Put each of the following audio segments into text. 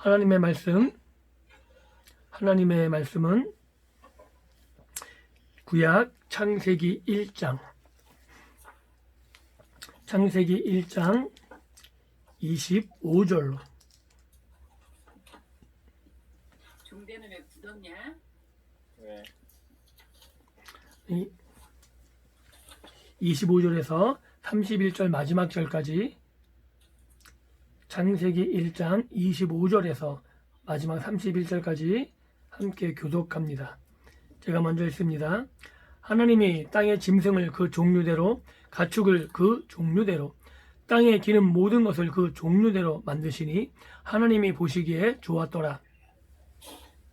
하나님의 말씀은 구약 창세기 1장 25절로. 종대는 왜 굳었냐? 왜? 25절에서 31절 마지막 절까지, 창세기 1장 25절에서 마지막 31절까지 함께 교독합니다. 제가 먼저 읽습니다. 하나님이 땅의 짐승을 그 종류대로, 가축을 그 종류대로, 땅에 기는 모든 것을 그 종류대로 만드시니 하나님이 보시기에 좋았더라.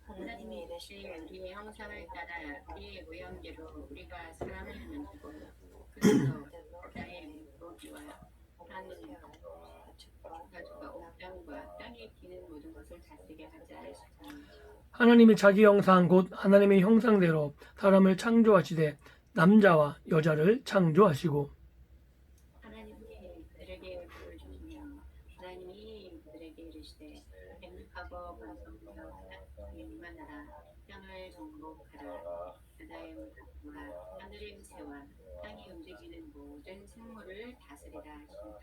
하나님이 이르시니 우리의 형상을 따라 우리의 모양대로 우리가 사람을 만들고 그래서 땅의 물고기와 하늘과 가축과 온 땅과 땅에 기는 모든 것을 다스리게 하자 하시더라. 하나님이 자기 형상 곧 하나님의 형상대로 사람을 창조하시되 남자와 여자를 창조하시고, 하나님이 그들에게 보여주시며 하나님이 그들에게 이르시되 행복하고 번성하여 땅에 임하라. 땅을 정복하라. 바다의 물고기와 하늘의 새와 땅이 움직이는 모든 생물을 다스리라 하시니라.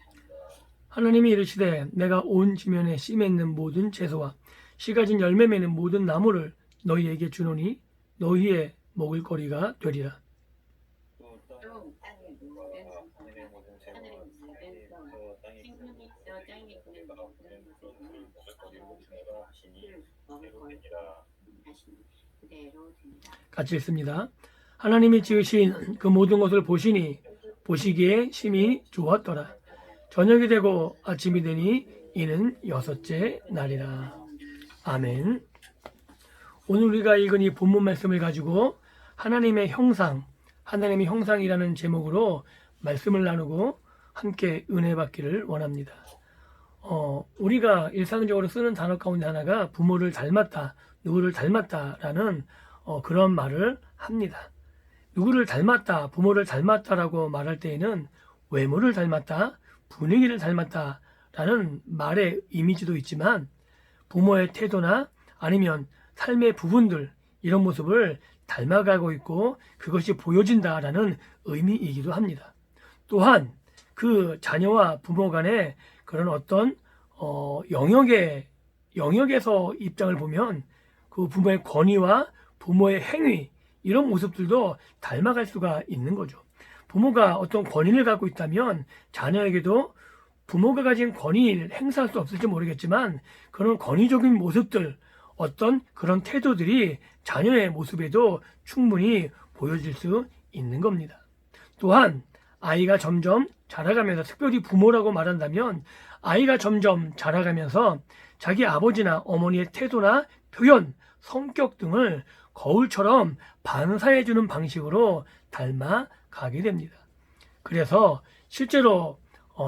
하나님이 이르시되 내가 온 지면에 씨 맺는 모든 채소와 씨 가진 열매 맺는 모든 나무를 너희에게 주노니 너희의 먹을거리가 되리라. 또 땅의 모든 생물과 하늘의 모든 새와 생명이 있어 땅에 기는 모든 것을 먹을거리라 하시니 그대로 된다. 같이 읽습니다. 하나님이 지으신 그 모든 것을 보시니 보시기에 심히 좋았더라. 저녁이 되고 아침이 되니 이는 여섯째 날이라. 아멘. 오늘 우리가 읽은 이 본문 말씀을 가지고 하나님의 형상이라는 제목으로 말씀을 나누고 함께 은혜 받기를 원합니다. 우리가 일상적으로 쓰는 단어 가운데 하나가 부모를 닮았다, 누구를 닮았다라는 그런 말을 합니다. 누구를 닮았다, 부모를 닮았다라고 말할 때에는 외모를 닮았다, 분위기를 닮았다라는 말의 이미지도 있지만 부모의 태도나 아니면 삶의 부분들, 이런 모습을 닮아가고 있고 그것이 보여진다라는 의미이기도 합니다. 또한 그 자녀와 부모 간의 그런 어떤 영역에서 입장을 보면 그 부모의 권위와 부모의 행위, 이런 모습들도 닮아갈 수가 있는 거죠. 부모가 어떤 권위를 갖고 있다면 자녀에게도 부모가 가진 권위를 행사할 수 없을지 모르겠지만 그런 권위적인 모습들, 어떤 그런 태도들이 자녀의 모습에도 충분히 보여질 수 있는 겁니다. 또한 아이가 점점 자라가면서, 특별히 부모라고 말한다면 아이가 점점 자라가면서 자기 아버지나 어머니의 태도나 표현, 성격 등을 거울처럼 반사해주는 방식으로 닮아가게 됩니다. 그래서 실제로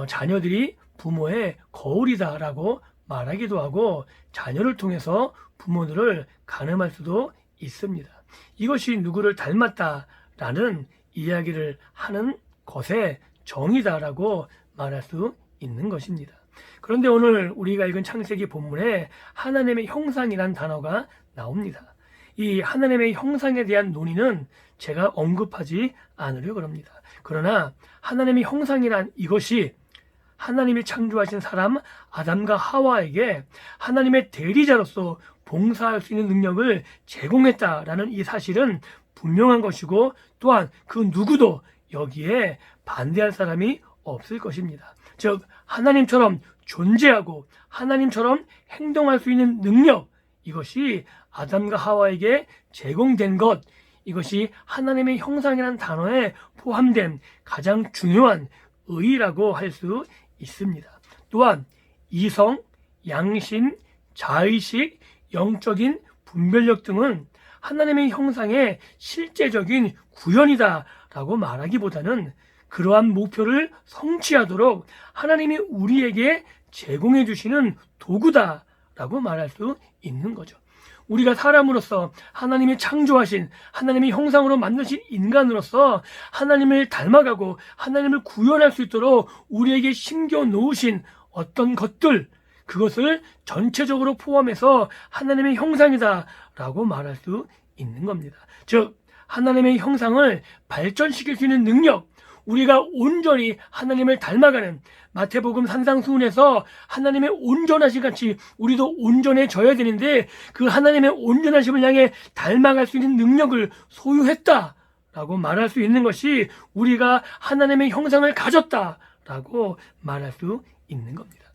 자녀들이 부모의 거울이다라고 말하기도 하고 자녀를 통해서 부모들을 가늠할 수도 있습니다. 이것이 누구를 닮았다라는 이야기를 하는 것의 정의다라고 말할 수 있는 것입니다. 그런데 오늘 우리가 읽은 창세기 본문에 하나님의 형상이란 단어가 나옵니다. 이 하나님의 형상에 대한 논의는 제가 언급하지 않으려고 합니다. 그러나 하나님의 형상이란 이것이 하나님이 창조하신 사람 아담과 하와에게 하나님의 대리자로서 봉사할 수 있는 능력을 제공했다라는 이 사실은 분명한 것이고, 또한 그 누구도 여기에 반대할 사람이 없을 것입니다. 즉 하나님처럼 존재하고 하나님처럼 행동할 수 있는 능력, 이것이 아담과 하와에게 제공된 것, 이것이 하나님의 형상이라는 단어에 포함된 가장 중요한 의의라고 할 수 있습니다. 또한 이성, 양심, 자의식, 영적인 분별력 등은 하나님의 형상의 실제적인 구현이다라고 말하기보다는 그러한 목표를 성취하도록 하나님이 우리에게 제공해 주시는 도구다라고 말할 수 있는 거죠. 우리가 사람으로서 하나님이 창조하신, 하나님의 형상으로 만드신 인간으로서 하나님을 닮아가고 하나님을 구현할 수 있도록 우리에게 심겨 놓으신 어떤 것들, 그것을 전체적으로 포함해서 하나님의 형상이다라고 말할 수 있는 겁니다. 즉 하나님의 형상을 발전시킬 수 있는 능력, 우리가 온전히 하나님을 닮아가는 마태복음 산상수훈에서 하나님의 온전하심 같이 우리도 온전해져야 되는데 그 하나님의 온전하심을 향해 닮아갈 수 있는 능력을 소유했다라고 말할 수 있는 것이 우리가 하나님의 형상을 가졌다라고 말할 수 있는 겁니다.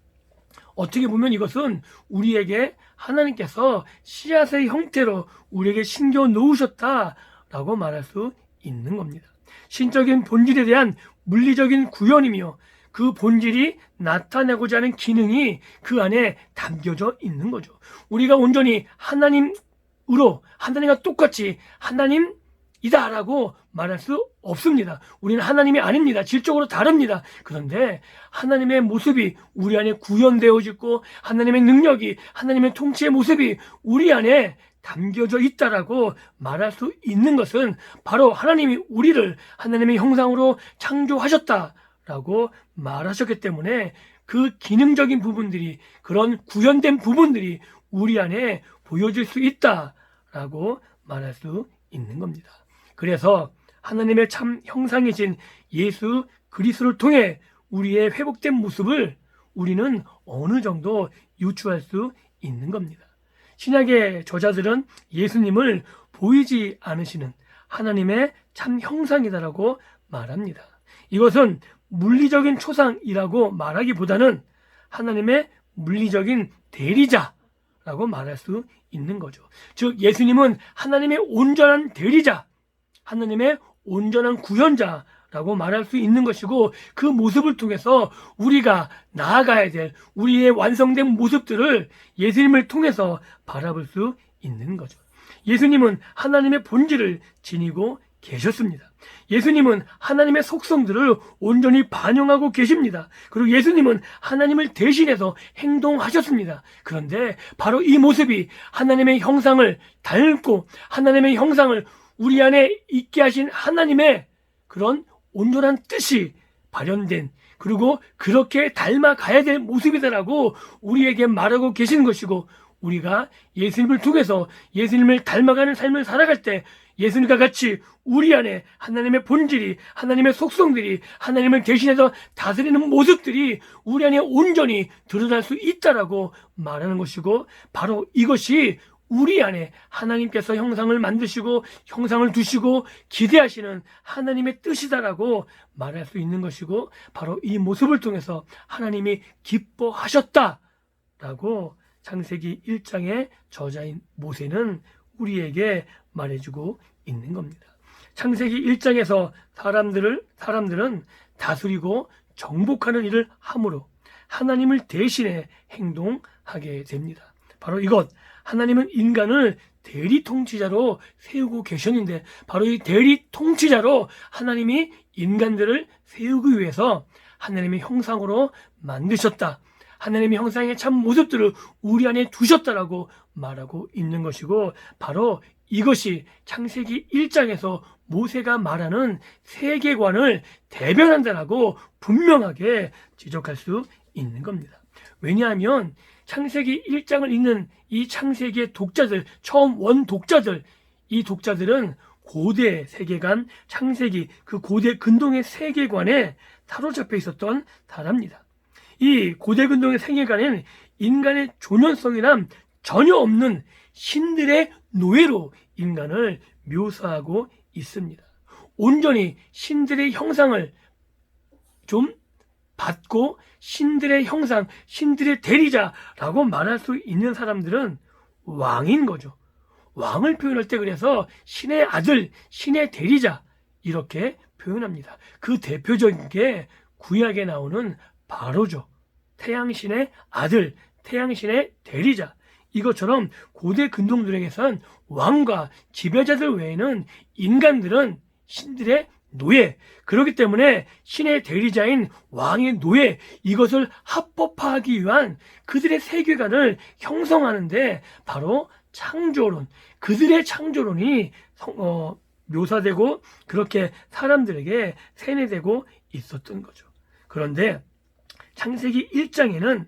어떻게 보면 이것은 우리에게 하나님께서 씨앗의 형태로 우리에게 심겨 놓으셨다라고 말할 수 있는 겁니다. 신적인 본질에 대한 물리적인 구현이며 그 본질이 나타내고자 하는 기능이 그 안에 담겨져 있는 거죠. 우리가 온전히 하나님으로 하나님과 똑같이 하나님이다라고 말할 수 없습니다. 우리는 하나님이 아닙니다. 질적으로 다릅니다. 그런데 하나님의 모습이 우리 안에 구현되어지고 하나님의 능력이 하나님의 통치의 모습이 우리 안에 담겨져 있다라고 말할 수 있는 것은 바로 하나님이 우리를 하나님의 형상으로 창조하셨다라고 말하셨기 때문에 그 기능적인 부분들이 그런 구현된 부분들이 우리 안에 보여질 수 있다라고 말할 수 있는 겁니다. 그래서 하나님의 참 형상이신 예수 그리스도를 통해 우리의 회복된 모습을 우리는 어느 정도 유추할 수 있는 겁니다. 신약의 저자들은 예수님을 보이지 않으시는 하나님의 참 형상이다라고 말합니다. 이것은 물리적인 초상이라고 말하기보다는 하나님의 물리적인 대리자라고 말할 수 있는 거죠. 즉 예수님은 하나님의 온전한 대리자, 하나님의 온전한 구현자라고 말할 수 있는 것이고 그 모습을 통해서 우리가 나아가야 될 우리의 완성된 모습들을 예수님을 통해서 바라볼 수 있는 거죠. 예수님은 하나님의 본질을 지니고 계셨습니다. 예수님은 하나님의 속성들을 온전히 반영하고 계십니다. 그리고 예수님은 하나님을 대신해서 행동하셨습니다. 그런데 바로 이 모습이 하나님의 형상을 닮고 하나님의 형상을 우리 안에 있게 하신 하나님의 그런 온전한 뜻이 발현된 그리고 그렇게 닮아가야 될 모습이다라고 우리에게 말하고 계시는 것이고 우리가 예수님을 통해서 예수님을 닮아가는 삶을 살아갈 때 예수님과 같이 우리 안에 하나님의 본질이 하나님의 속성들이 하나님을 대신해서 다스리는 모습들이 우리 안에 온전히 드러날 수 있다라고 말하는 것이고 바로 이것이 우리 안에 하나님께서 형상을 만드시고 형상을 두시고 기대하시는 하나님의 뜻이다라고 말할 수 있는 것이고 바로 이 모습을 통해서 하나님이 기뻐하셨다라고 창세기 1장의 저자인 모세는 우리에게 말해주고 있는 겁니다. 창세기 1장에서 사람들은 다스리고 정복하는 일을 함으로 하나님을 대신해 행동하게 됩니다. 바로 이것, 하나님은 인간을 대리 통치자로 세우고 계셨는데 바로 이 대리 통치자로 하나님이 인간들을 세우기 위해서 하나님의 형상으로 만드셨다. 하나님의 형상의 참 모습들을 우리 안에 두셨다라고 말하고 있는 것이고 바로 이것이 창세기 1장에서 모세가 말하는 세계관을 대변한다라고 분명하게 지적할 수 있는 겁니다. 왜냐하면 창세기 1장을 읽는 이 창세기의 독자들, 처음 원 독자들, 이 독자들은 고대 세계관, 창세기, 그 고대 근동의 세계관에 사로잡혀 있었던 사람입니다. 이 고대 근동의 세계관에는 인간의 존엄성이란 전혀 없는 신들의 노예로 인간을 묘사하고 있습니다. 온전히 신들의 형상을 좀 받고 신들의 형상, 신들의 대리자라고 말할 수 있는 사람들은 왕인 거죠. 왕을 표현할 때 그래서 신의 아들, 신의 대리자 이렇게 표현합니다. 그 대표적인 게 구약에 나오는 바로죠. 태양신의 아들, 태양신의 대리자. 이것처럼 고대 근동들에게선 왕과 지배자들 외에는 인간들은 신들의 노예, 그렇기 때문에 신의 대리자인 왕의 노예, 이것을 합법화하기 위한 그들의 세계관을 형성하는데 바로 창조론, 그들의 창조론이 묘사되고 그렇게 사람들에게 세뇌되고 있었던 거죠. 그런데 창세기 1장에는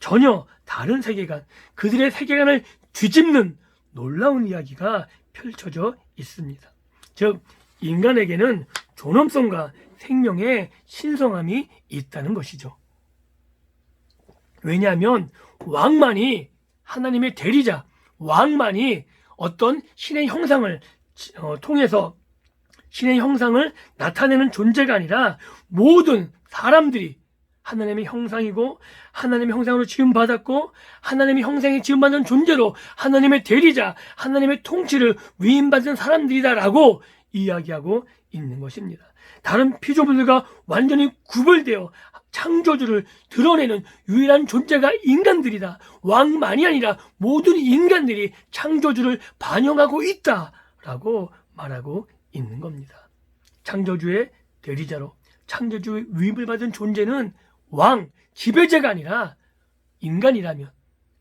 전혀 다른 세계관, 그들의 세계관을 뒤집는 놀라운 이야기가 펼쳐져 있습니다. 즉 인간에게는 존엄성과 생명의 신성함이 있다는 것이죠. 왜냐하면 왕만이 하나님의 대리자, 왕만이 어떤 신의 형상을 통해서 신의 형상을 나타내는 존재가 아니라 모든 사람들이 하나님의 형상이고 하나님의 형상으로 지음받았고 하나님의 형상에 지음받은 존재로 하나님의 대리자, 하나님의 통치를 위임받은 사람들이다라고 이야기하고 있는 것입니다. 다른 피조물들과 완전히 구별되어 창조주를 드러내는 유일한 존재가 인간들이다. 왕만이 아니라 모든 인간들이 창조주를 반영하고 있다라고 말하고 있는 겁니다. 창조주의 대리자로 창조주의 위임을 받은 존재는 왕, 지배자가 아니라 인간이라면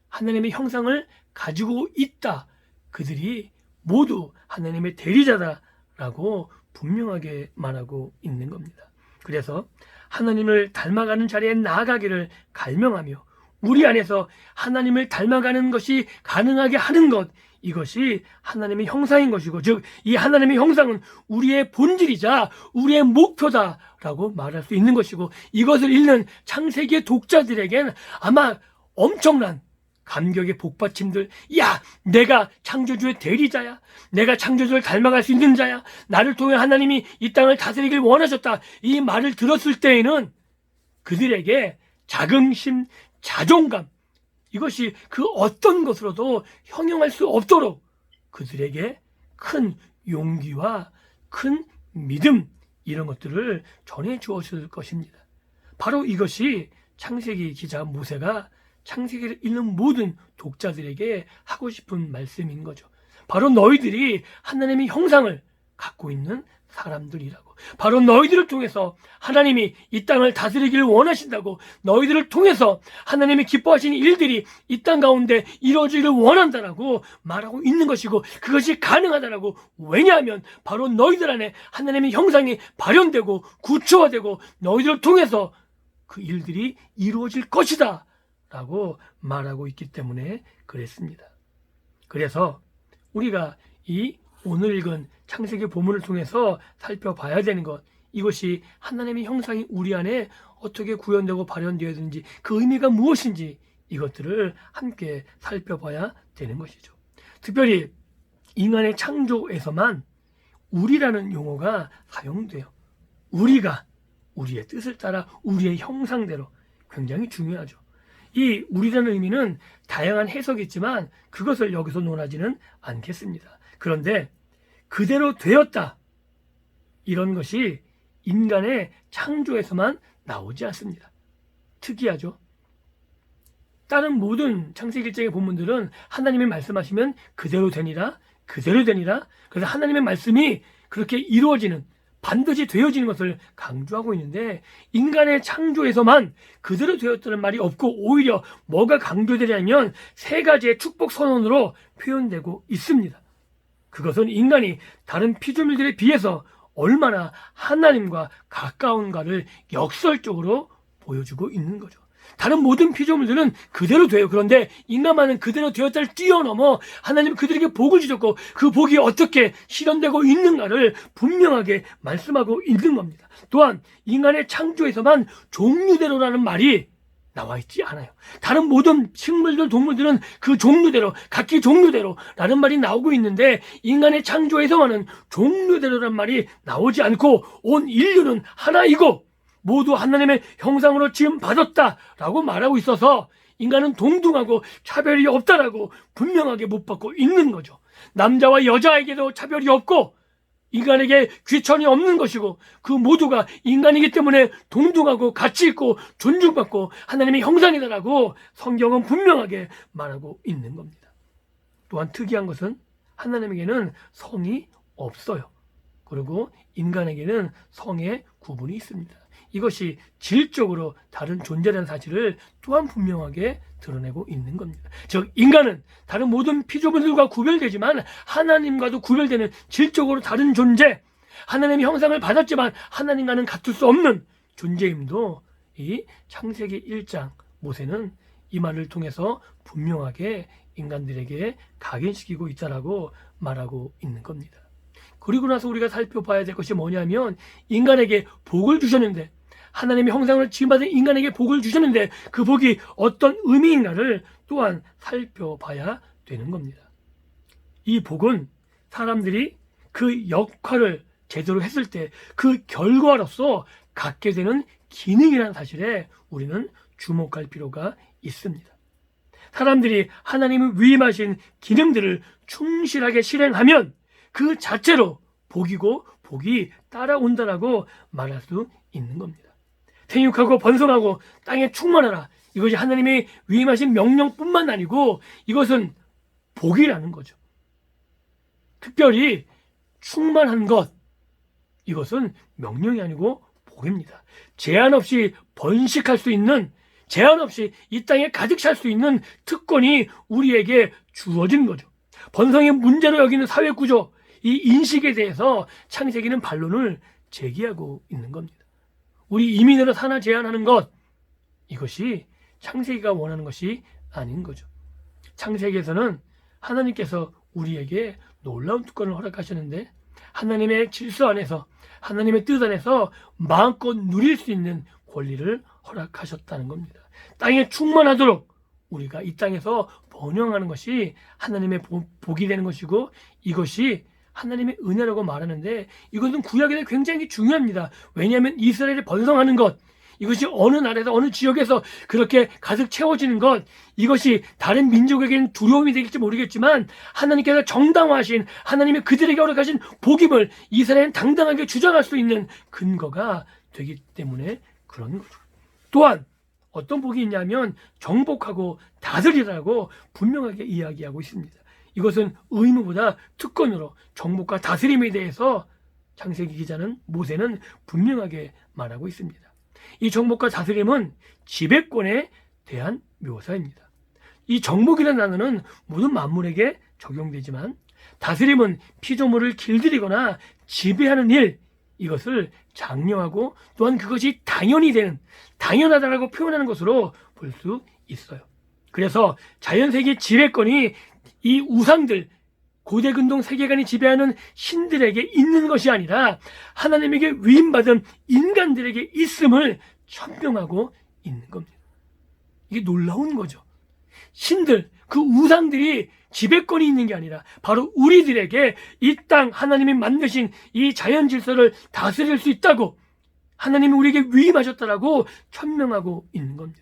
하나님의 형상을 가지고 있다. 그들이 모두 하나님의 대리자다라고 분명하게 말하고 있는 겁니다. 그래서 하나님을 닮아가는 자리에 나아가기를 갈명하며 우리 안에서 하나님을 닮아가는 것이 가능하게 하는 것, 이것이 하나님의 형상인 것이고, 즉 이 하나님의 형상은 우리의 본질이자 우리의 목표다라고 말할 수 있는 것이고, 이것을 읽는 창세기의 독자들에게는 아마 엄청난 감격의 복받침들, 야, 내가 창조주의 대리자야, 내가 창조주를 닮아갈 수 있는 자야, 나를 통해 하나님이 이 땅을 다스리길 원하셨다, 이 말을 들었을 때에는 그들에게 자긍심, 자존감, 이것이 그 어떤 것으로도 형용할 수 없도록 그들에게 큰 용기와 큰 믿음, 이런 것들을 전해 주었을 것입니다. 바로 이것이 창세기 기자 모세가 창세기를 읽는 모든 독자들에게 하고 싶은 말씀인 거죠. 바로 너희들이 하나님의 형상을 갖고 있는 사람들이라고. 바로 너희들을 통해서 하나님이 이 땅을 다스리기를 원하신다고, 너희들을 통해서 하나님이 기뻐하시는 일들이 이 땅 가운데 이루어지기를 원한다라고 말하고 있는 것이고, 그것이 가능하다라고. 왜냐하면 바로 너희들 안에 하나님의 형상이 발현되고 구체화되고 너희들을 통해서 그 일들이 이루어질 것이다 라고 말하고 있기 때문에 그랬습니다. 그래서 우리가 이 오늘 읽은 창세기 본문을 통해서 살펴봐야 되는 것, 이것이 하나님의 형상이 우리 안에 어떻게 구현되고 발현되어야 되는지, 그 의미가 무엇인지, 이것들을 함께 살펴봐야 되는 것이죠. 특별히 인간의 창조에서만 우리라는 용어가 사용돼요. 우리가 우리의 뜻을 따라 우리의 형상대로, 굉장히 중요하죠. 이 우리라는 의미는 다양한 해석이 있지만 그것을 여기서 논하지는 않겠습니다. 그런데 그대로 되었다, 이런 것이 인간의 창조에서만 나오지 않습니다. 특이하죠. 다른 모든 창세기 1장의 본문들은 하나님이 말씀하시면 그대로 되니라, 그대로 되니라. 그래서 하나님의 말씀이 그렇게 이루어지는, 반드시 되어지는 것을 강조하고 있는데, 인간의 창조에서만 그대로 되었다는 말이 없고 오히려 뭐가 강조되냐면 세 가지의 축복 선언으로 표현되고 있습니다. 그것은 인간이 다른 피조물들에 비해서 얼마나 하나님과 가까운가를 역설적으로 보여주고 있는 거죠. 다른 모든 피조물들은 그대로 돼요. 그런데 인간만은 그대로 되었다를 뛰어넘어 하나님은 그들에게 복을 주셨고, 그 복이 어떻게 실현되고 있는가를 분명하게 말씀하고 있는 겁니다. 또한 인간의 창조에서만 종류대로라는 말이 나와 있지 않아요. 다른 모든 식물들, 동물들은 그 종류대로, 각기 종류대로 라는 말이 나오고 있는데, 인간의 창조에서만은 종류대로라는 말이 나오지 않고 온 인류는 하나이고 모두 하나님의 형상으로 지음 받았다라고 말하고 있어서 인간은 동등하고 차별이 없다라고 분명하게 못 받고 있는 거죠. 남자와 여자에게도 차별이 없고 인간에게 귀천이 없는 것이고, 그 모두가 인간이기 때문에 동등하고 가치 있고 존중받고 하나님의 형상이다라고 성경은 분명하게 말하고 있는 겁니다. 또한 특이한 것은 하나님에게는 성이 없어요. 그리고 인간에게는 성의 구분이 있습니다. 이것이 질적으로 다른 존재라는 사실을 또한 분명하게 드러내고 있는 겁니다. 즉 인간은 다른 모든 피조물들과 구별되지만 하나님과도 구별되는 질적으로 다른 존재, 하나님의 형상을 받았지만 하나님과는 같을 수 없는 존재임도 이 창세기 1장 모세는 이 말을 통해서 분명하게 인간들에게 각인시키고 있다라고 말하고 있는 겁니다. 그리고 나서 우리가 살펴봐야 될 것이 뭐냐면 인간에게 복을 주셨는데 하나님의 형상을 지음받은 인간에게 복을 주셨는데 그 복이 어떤 의미인가를 또한 살펴봐야 되는 겁니다. 이 복은 사람들이 그 역할을 제대로 했을 때 그 결과로서 갖게 되는 기능이라는 사실에 우리는 주목할 필요가 있습니다. 사람들이 하나님을 위임하신 기능들을 충실하게 실행하면 그 자체로 복이고 복이 따라온다라고 말할 수 있는 겁니다. 생육하고 번성하고 땅에 충만하라. 이것이 하나님이 위임하신 명령뿐만 아니고 이것은 복이라는 거죠. 특별히 충만한 것, 이것은 명령이 아니고 복입니다. 제한 없이 번식할 수 있는, 제한 없이 이 땅에 가득 찰 수 있는 특권이 우리에게 주어진 거죠. 번성의 문제로 여기는 사회구조, 이 인식에 대해서 창세기는 반론을 제기하고 있는 겁니다. 우리 이민으로 산하 제한하는 것, 이것이 창세기가 원하는 것이 아닌 거죠. 창세기에서는 하나님께서 우리에게 놀라운 특권을 허락하셨는데 하나님의 질서 안에서 하나님의 뜻 안에서 마음껏 누릴 수 있는 권리를 허락하셨다는 겁니다. 땅에 충만하도록 우리가 이 땅에서 번영하는 것이 하나님의 복이 되는 것이고 이것이 하나님의 은혜라고 말하는데 이것은 구약에 굉장히 중요합니다. 왜냐하면 이스라엘이 번성하는 것, 이것이 어느 나라에서 어느 지역에서 그렇게 가득 채워지는 것, 이것이 다른 민족에게는 두려움이 되겠지 모르겠지만 하나님께서 정당화하신 하나님의 그들에게 허락하신 복임을 이스라엘은 당당하게 주장할 수 있는 근거가 되기 때문에 그런 거죠. 또한 어떤 복이 있냐면 정복하고 다스리라고 분명하게 이야기하고 있습니다. 이것은 의무보다 특권으로 정복과 다스림에 대해서 창세기 기자는 모세는 분명하게 말하고 있습니다. 이 정복과 다스림은 지배권에 대한 묘사입니다. 이 정복이라는 단어는 모든 만물에게 적용되지만 다스림은 피조물을 길들이거나 지배하는 일, 이것을 장려하고 또한 그것이 당연히 되는, 당연하다라고 표현하는 것으로 볼 수 있어요. 그래서 자연세계 지배권이 이 우상들, 고대 근동 세계관이 지배하는 신들에게 있는 것이 아니라 하나님에게 위임받은 인간들에게 있음을 천명하고 있는 겁니다. 이게 놀라운 거죠. 신들, 그 우상들이 지배권이 있는 게 아니라 바로 우리들에게 이 땅 하나님이 만드신 이 자연 질서를 다스릴 수 있다고 하나님이 우리에게 위임하셨다라고 천명하고 있는 겁니다.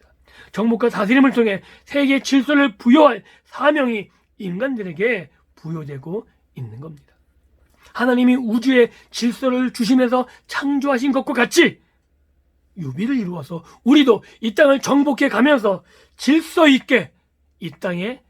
정복과 다스림을 통해 세계의 질서를 부여할 사명이 인간들에게 부여되고 있는 겁니다. 하나님이 우주의 질서를 주시면서 창조하신 것과 같이 유비를 이루어서 우리도 이 땅을 정복해 가면서 질서 있게 이 땅의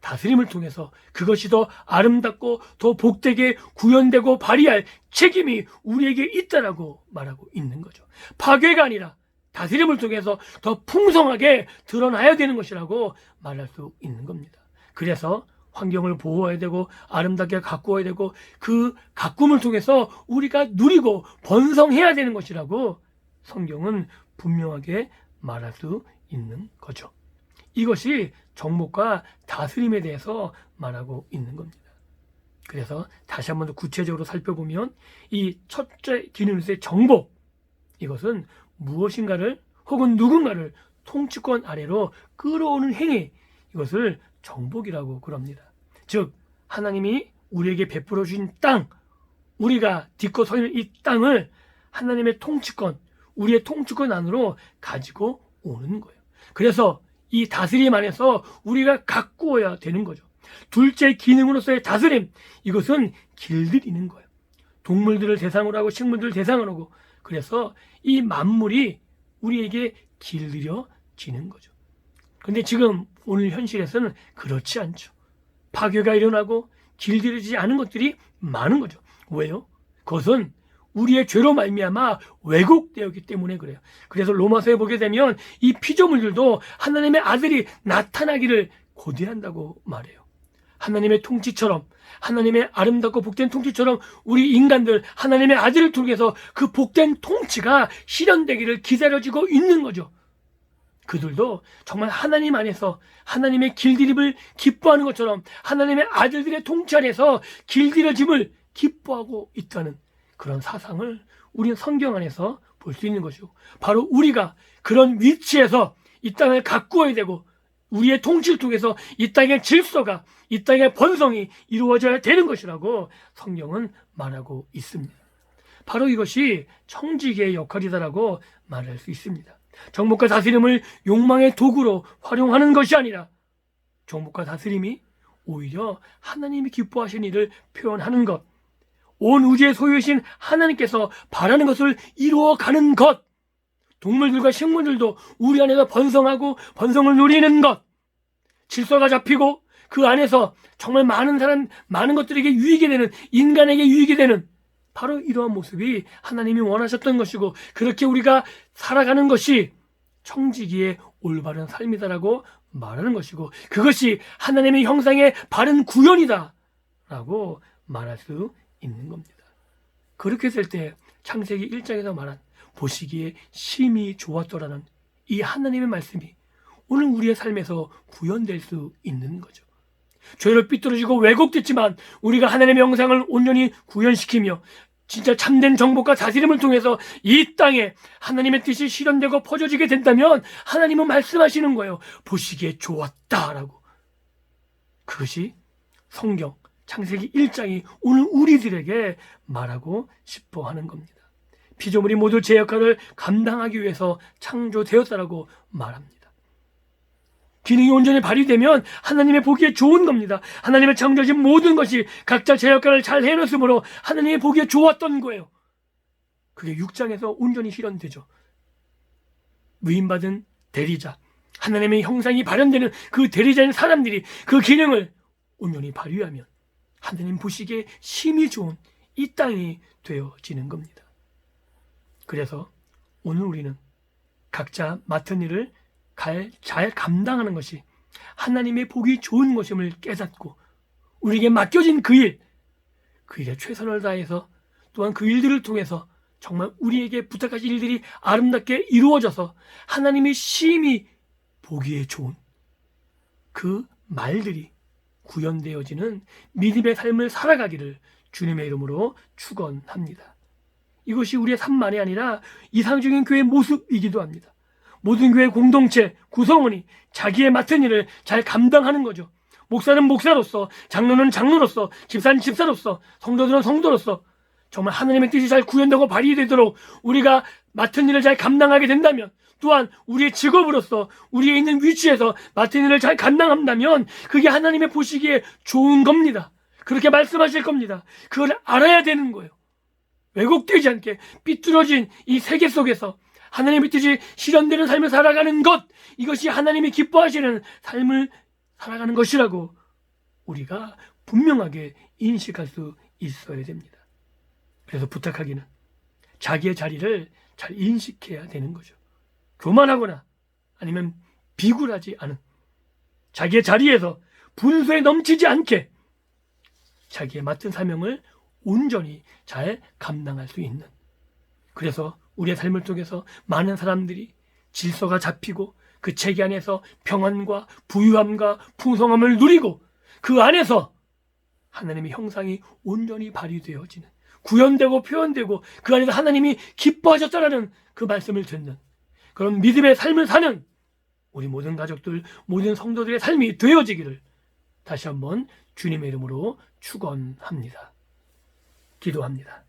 다스림을 통해서 그것이 더 아름답고 더 복되게 구현되고 발휘할 책임이 우리에게 있다라고 말하고 있는 거죠. 파괴가 아니라 다스림을 통해서 더 풍성하게 드러나야 되는 것이라고 말할 수 있는 겁니다. 그래서 환경을 보호해야 되고 아름답게 가꾸어야 되고 그 가꿈을 통해서 우리가 누리고 번성해야 되는 것이라고 성경은 분명하게 말할 수 있는 거죠. 이것이 정복과 다스림에 대해서 말하고 있는 겁니다. 그래서 다시 한번 더 구체적으로 살펴보면 이 첫째 기능의 정복, 이것은 무엇인가를 혹은 누군가를 통치권 아래로 끌어오는 행위, 이것을 정복이라고 그럽니다. 즉 하나님이 우리에게 베풀어 주신 땅, 우리가 딛고 서 있는 이 땅을 하나님의 통치권, 우리의 통치권 안으로 가지고 오는 거예요. 그래서 이 다스림 안에서 우리가 가꾸어야 되는 거죠. 둘째 기능으로서의 다스림, 이것은 길들이는 거예요. 동물들을 대상으로 하고 식물들을 대상으로 하고, 그래서 이 만물이 우리에게 길들여지는 거죠. 근데 지금 오늘 현실에서는 그렇지 않죠. 파괴가 일어나고 길들여지지 않은 것들이 많은 거죠. 왜요? 그것은 우리의 죄로 말미암아 왜곡되었기 때문에 그래요. 그래서 로마서에 보게 되면 이 피조물들도 하나님의 아들이 나타나기를 고대한다고 말해요. 하나님의 통치처럼, 하나님의 아름답고 복된 통치처럼 우리 인간들 하나님의 아들을 통해서 그 복된 통치가 실현되기를 기다려지고 있는 거죠. 그들도 정말 하나님 안에서 하나님의 길들임을 기뻐하는 것처럼 하나님의 아들들의 통치 안에서 길들여짐을 기뻐하고 있다는 그런 사상을 우리는 성경 안에서 볼 수 있는 것이고, 바로 우리가 그런 위치에서 이 땅을 가꾸어야 되고 우리의 통치를 통해서 이 땅의 질서가, 이 땅의 번성이 이루어져야 되는 것이라고 성경은 말하고 있습니다. 바로 이것이 청지기의 역할이다라고 말할 수 있습니다. 정복과 다스림을 욕망의 도구로 활용하는 것이 아니라 정복과 다스림이 오히려 하나님이 기뻐하신 일을 표현하는 것, 온 우주의 소유이신 하나님께서 바라는 것을 이루어가는 것, 동물들과 식물들도 우리 안에서 번성하고 번성을 누리는 것, 질서가 잡히고 그 안에서 정말 많은 것들에게 유익이 되는, 인간에게 유익이 되는 바로 이러한 모습이 하나님이 원하셨던 것이고, 그렇게 우리가 살아가는 것이 청지기의 올바른 삶이다라고 말하는 것이고, 그것이 하나님의 형상의 바른 구현이다 라고 말할 수 있는 겁니다. 그렇게 했을 때 창세기 1장에서 말한 보시기에 심히 좋았더라는 이 하나님의 말씀이 오늘 우리의 삶에서 구현될 수 있는 거죠. 죄로 삐뚤어지고 왜곡됐지만 우리가 하나님의 형상을 온전히 구현시키며 진짜 참된 정복과 다스림을 통해서 이 땅에 하나님의 뜻이 실현되고 퍼져지게 된다면 하나님은 말씀하시는 거예요. 보시기에 좋았다라고. 그것이 성경 창세기 1장이 오늘 우리들에게 말하고 싶어 하는 겁니다. 피조물이 모두 제 역할을 감당하기 위해서 창조되었다라고 말합니다. 기능이 온전히 발휘되면 하나님의 보기에 좋은 겁니다. 하나님의 창조하신 모든 것이 각자 제 역할을 잘 해놓았으므로 하나님의 보기에 좋았던 거예요. 그게 6장에서 온전히 실현되죠. 위임받은 대리자, 하나님의 형상이 발현되는 그 대리자인 사람들이 그 기능을 온전히 발휘하면 하나님 보시기에 심히 좋은 이 땅이 되어지는 겁니다. 그래서 오늘 우리는 각자 맡은 일을 잘 감당하는 것이 하나님의 보기 좋은 것임을 깨닫고 우리에게 맡겨진 그 일에 최선을 다해서 또한 그 일들을 통해서 정말 우리에게 부탁하신 일들이 아름답게 이루어져서 하나님이 심히 보기에 좋은 그 말들이 구현되어지는 믿음의 삶을 살아가기를 주님의 이름으로 축원합니다. 이것이 우리의 삶만이 아니라 이상적인 교회의 모습이기도 합니다. 모든 교회 공동체 구성원이 자기의 맡은 일을 잘 감당하는 거죠. 목사는 목사로서, 장로는 장로로서, 집사는 집사로서, 성도들은 성도로서 정말 하나님의 뜻이 잘 구현되고 발휘되도록 우리가 맡은 일을 잘 감당하게 된다면, 또한 우리의 직업으로서 우리의 있는 위치에서 맡은 일을 잘 감당한다면 그게 하나님의 보시기에 좋은 겁니다. 그렇게 말씀하실 겁니다. 그걸 알아야 되는 거예요. 왜곡되지 않게 삐뚤어진 이 세계 속에서 하나님의 뜻이 실현되는 삶을 살아가는 것, 이것이 하나님이 기뻐하시는 삶을 살아가는 것이라고 우리가 분명하게 인식할 수 있어야 됩니다. 그래서 부탁하기는 자기의 자리를 잘 인식해야 되는 거죠. 교만하거나 아니면 비굴하지 않은 자기의 자리에서 분수에 넘치지 않게 자기의 맡은 사명을 온전히 잘 감당할 수 있는, 그래서 우리의 삶을 통해서 많은 사람들이 질서가 잡히고 그 체계 안에서 평안과 부유함과 풍성함을 누리고 그 안에서 하나님의 형상이 온전히 발휘되어지는, 구현되고 표현되고 그 안에서 하나님이 기뻐하셨다라는 그 말씀을 듣는 그런 믿음의 삶을 사는 우리 모든 가족들, 모든 성도들의 삶이 되어지기를 다시 한번 주님의 이름으로 축원합니다. 기도합니다.